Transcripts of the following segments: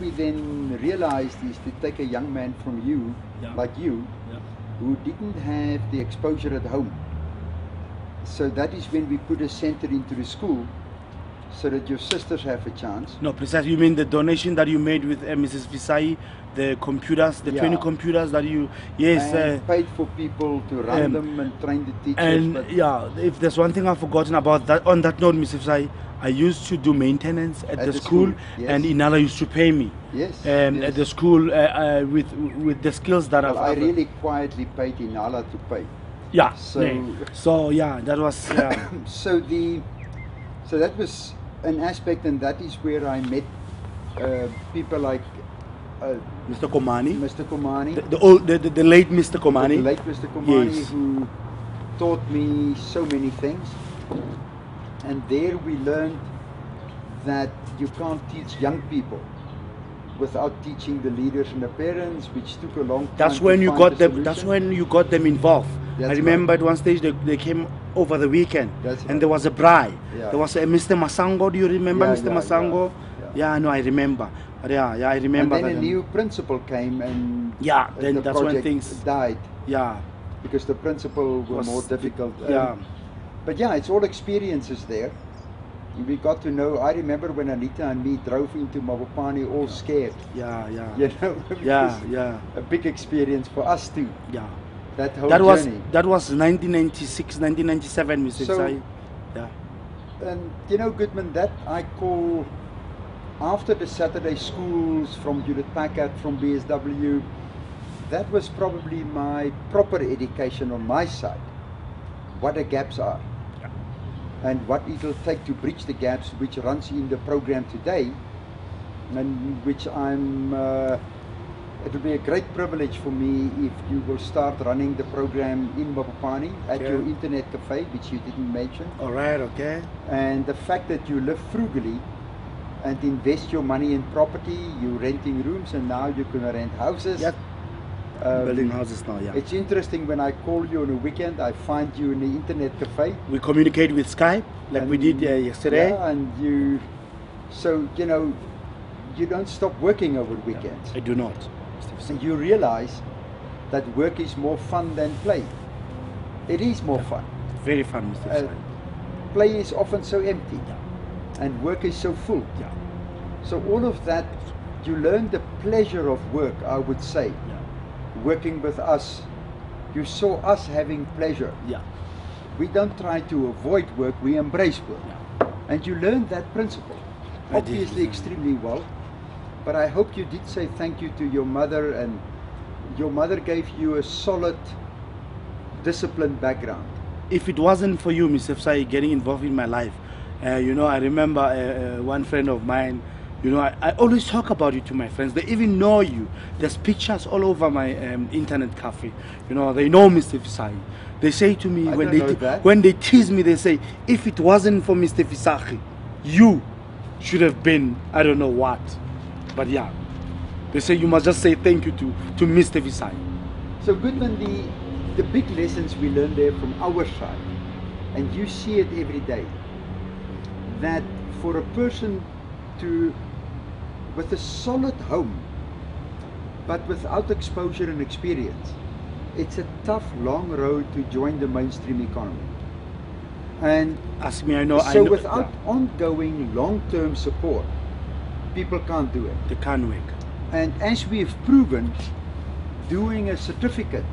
we then realized is to take a young man from you, like you, who didn't have the exposure at home. So that is when we put a center into the school so that your sisters have a chance. No, precisely. You mean the donation that you made with Mrs. Visagie, the computers, the 20 computers that you, and paid for people to run them and train the teachers. And if there's one thing I've forgotten about that, on that note, Mrs. Visagie, I used to do maintenance at the school, and Inala used to pay me. At the school with the skills that I really quietly paid Inala to pay. Yeah. So that was so that was an aspect, and that is where I met people like Mr. Komani. Mr. Komani. The late Mr. Komani. The late Mr. Komani, who taught me so many things. And there we learned that you can't teach young people without teaching the leaders and the parents, which took a long time. That's when you got them. That's when you got them involved. I remember at one stage they came over the weekend, and there was a braai. There was a Mr. Masango. Do you remember Mr. Masango? Yeah, no, I remember. I remember. And then a new principal came, and then that's when things died. Yeah, because the principal was more difficult. But it's all experiences there. We got to know. I remember when Anita and me drove into Mabopane all scared. You know, a big experience for us too. That whole journey. That was 1996, 1997, Mr. Visagie. And you know, Goodman, that I call, after the Saturday schools from Judith Packard, from BSW, that was probably my proper education on my side. What the gaps are. And what it will take to bridge the gaps, which runs in the program today, and which it will be a great privilege for me if you will start running the program in Mabopane at your internet cafe, which you didn't mention. All right, okay. And the fact that you live frugally and invest your money in property, you're renting rooms, and now you're going to rent houses. Building houses now, It's interesting, when I call you on a weekend, I find you in the internet cafe. We communicate with Skype, like we did yesterday. And so, you know, you don't stop working over weekends. I do not. And you realize that work is more fun than play. It is more fun. Very fun, Mr. Visagie. Play is often so empty, and work is so full. So all of that, you learn the pleasure of work, I would say. Working with us, you saw us having pleasure. We don't try to avoid work, we embrace work. And you learned that principle, obviously extremely well. But I hope you did say thank you to your mother, and your mother gave you a solid, disciplined background. If it wasn't for you, Mr. Visagie, getting involved in my life, you know, I remember one friend of mine, you know, I always talk about you to my friends. They even know you. There's pictures all over my internet cafe. You know, they know Mr. Visagie. They say to me, when they tease me, they say, if it wasn't for Mr. Visagie, you should have been, I don't know what. But they say you must just say thank you to Mr. Visagie. So Goodman, the big lessons we learned there from our side, and you see it every day, that for a person with a solid home, but without exposure and experience, it's a tough, long road to join the mainstream economy. And ask me, I know. Without ongoing, long-term support, people can't do it. They can't work. And as we've proven, doing a certificate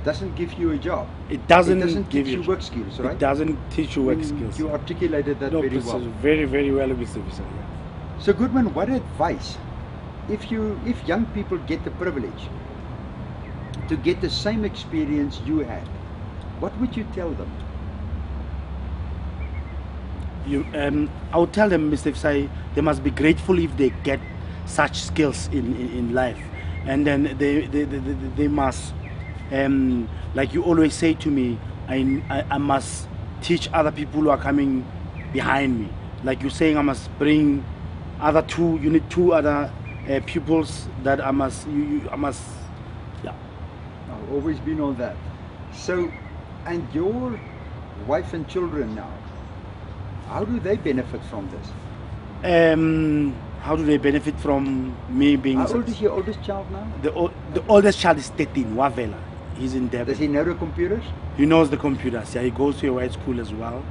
doesn't give you a job. It doesn't teach you work skills, right? It doesn't teach you work skills. You articulated that very well. Very, very well, Mr. Visagie. So Goodman, what advice, if young people get the privilege to get the same experience you had, what would you tell them? I would tell them, Mr. Visagie, they must be grateful if they get such skills in life, and then they must, like you always say to me, I must teach other people who are coming behind me. Like you're saying, I must bring you need two other pupils that I must. I've always been on that. So, and your wife and children now, how do they benefit from this? How do they benefit from me being? How old is your oldest child now? The oldest child is 13, Wavela. He's in Durban. Does he know the computers? He knows the computers. Yeah, he goes to a white school as well.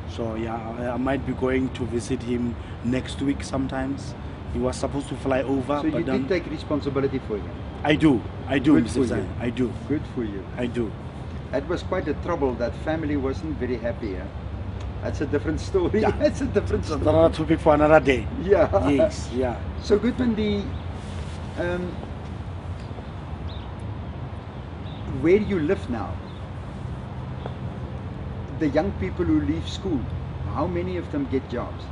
So yeah, I might be going to visit him next week sometimes. He was supposed to fly over. So but you did take responsibility for him? I do, Good for Mr. Zai. you. I do. Good for you. I do. That was quite a trouble. That family wasn't very happy. That's a different story. Yeah. That's a different story. Another topic for another day. Yeah. Yes, yeah. So Goodman, where you live now, the young people who leave school, how many of them get jobs?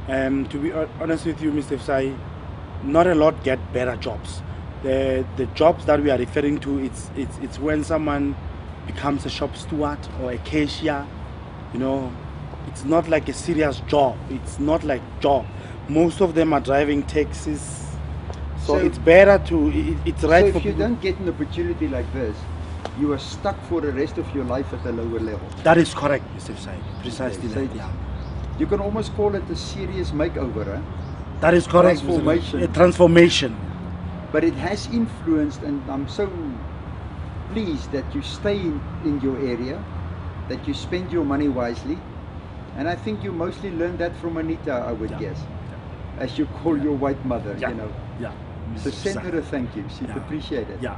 To be honest with you, Mr. Sai, not a lot get better jobs. The jobs that we are referring to, it's when someone becomes a shop steward or a cashier. You know, it's not like a serious job. It's not like job. Most of them are driving taxis. So it's better to. It's right. So for if you people. don't get an opportunity like this, you are stuck for the rest of your life at a lower level. That is correct, Mr. Sai. Precisely Okay, so that. Yeah. You can almost call it a serious makeover, huh? That is correct. Mr. Transformation. A transformation. But it has influenced, and I'm so pleased that you stay in your area, that you spend your money wisely. And I think you mostly learned that from Anita, I would guess, as you call your white mother, Yeah. you know. Yeah. So Mr. send Sai. her a thank you. She'd Yeah. appreciate it. Yeah.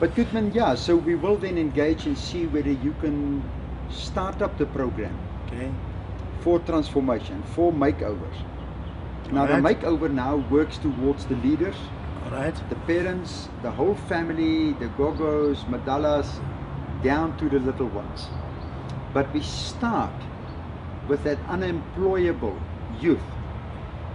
But Goodman, yeah, so we will then engage and see whether you can start up the program Okay. for transformation, for makeovers. Now the Alright. makeover now works towards the leaders, All right. the parents, the whole family, the gogos, madalas, down to the little ones. But we start with that unemployable youth.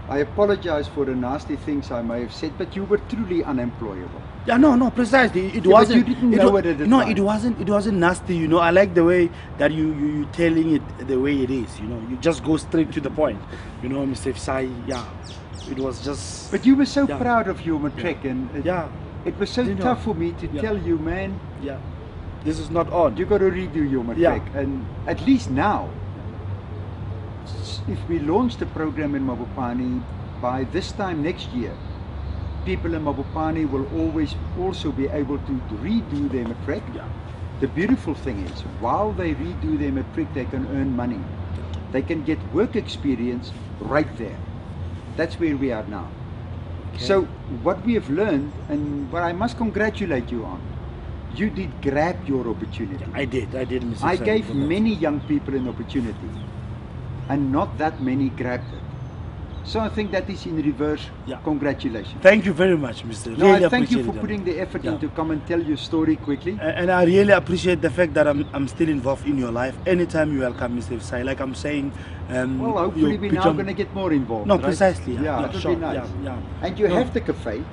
I apologize for the nasty things I may have said, but you were truly unemployable. Yeah, no, precisely. It Yeah, but wasn't. you didn't know it at the no, time. it wasn't nasty. You know, I like the way that you telling it the way it is. You know, you just go straight to the point. You know, Mr. Sai. Yeah, it was just. But you were so Yeah. proud of your matric, and it was so You know, tough for me to yeah. tell you, man, Yeah, this is not on. you got to redo your matric. Yeah. And at least now, if we launch the program in Mabopane, by this time next year, people in Mabopane will always also be able to redo their matric. Yeah. The beautiful thing is, while they redo their matric, they can earn money. They can get work experience right there. That's where we are now. Okay. So what we have learned, and what I must congratulate you on, you did grab your opportunity. I did, Mr. I Sai, gave for that. many young people an opportunity, and not that many grabbed it. So I think that is in reverse. Yeah. Congratulations. Thank you very much, Mr. No, Really I thank you appreciate for it. putting the effort Yeah. in to come and tell your story quickly. And I really appreciate the fact that I'm still involved in your life. Anytime you welcome, Mr. Sai. Like I'm saying. Well, hopefully we're now going to get more involved. No, right? precisely. Yeah, Yeah, yeah, it'll sure, be nice. yeah. And you No. have the cafe.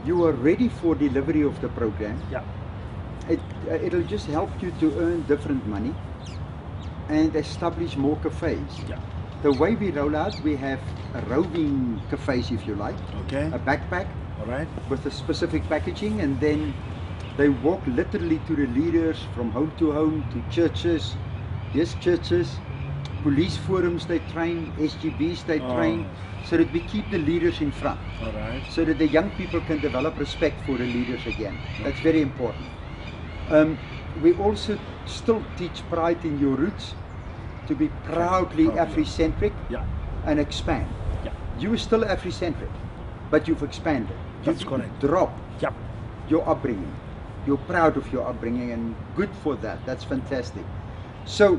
You are ready for delivery of the program. Yeah. It'll just help you to earn different money and establish more cafes. Yeah. The way we roll out, we have a roving cafes, if you like, Okay. a backpack All right. with a specific packaging, and then they walk literally to the leaders from home to churches, yes, churches, police forums they train, SGBs they Oh. train, so that we keep the leaders in front, All right. so that the young people can develop respect for the leaders again. That's very important. We also still teach pride in your roots, to be proudly Proud, yeah. Afrocentric Yeah. and expand. Yeah. You are still Afrocentric, but you've expanded. That's You've correct. dropped Yeah. your upbringing. You're proud of your upbringing, and good for that. That's fantastic. So,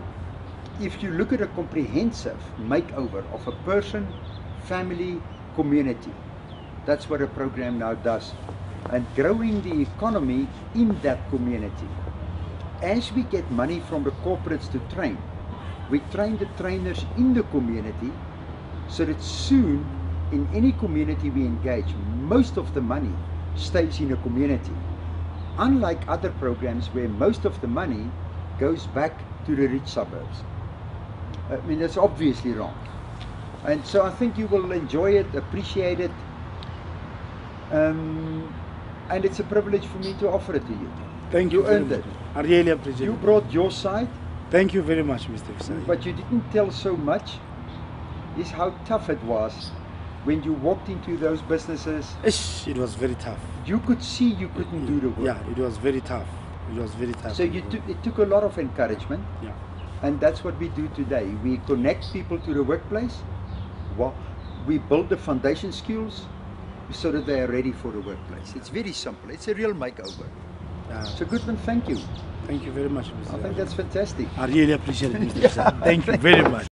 if you look at a comprehensive makeover of a person, family, community, that's what a program now does. And growing the economy in that community. As we get money from the corporates to train, we train the trainers in the community, so that soon, in any community we engage, most of the money stays in a community. Unlike other programs where most of the money goes back to the rich suburbs. I mean, that's obviously wrong. And so I think you will enjoy it, appreciate it. And it's a privilege for me to offer it to you. Thank You you. very earned much. it. I really appreciate You it. brought your side, Thank you very much, Mr. Sai. but you didn't tell so much, is how tough it was when you walked into those businesses, It was very tough. you could see you couldn't do the work. Yeah, it was very tough. It was very tough. So it took a lot of encouragement, Yeah. and that's what we do today. We connect people to the workplace. We build the foundation skills so that they are ready for the workplace. It's very simple. It's a real makeover. So Goodman, thank you. Thank you very much, Mr. I think that's fantastic. I really appreciate it, Mr. Thank you very much.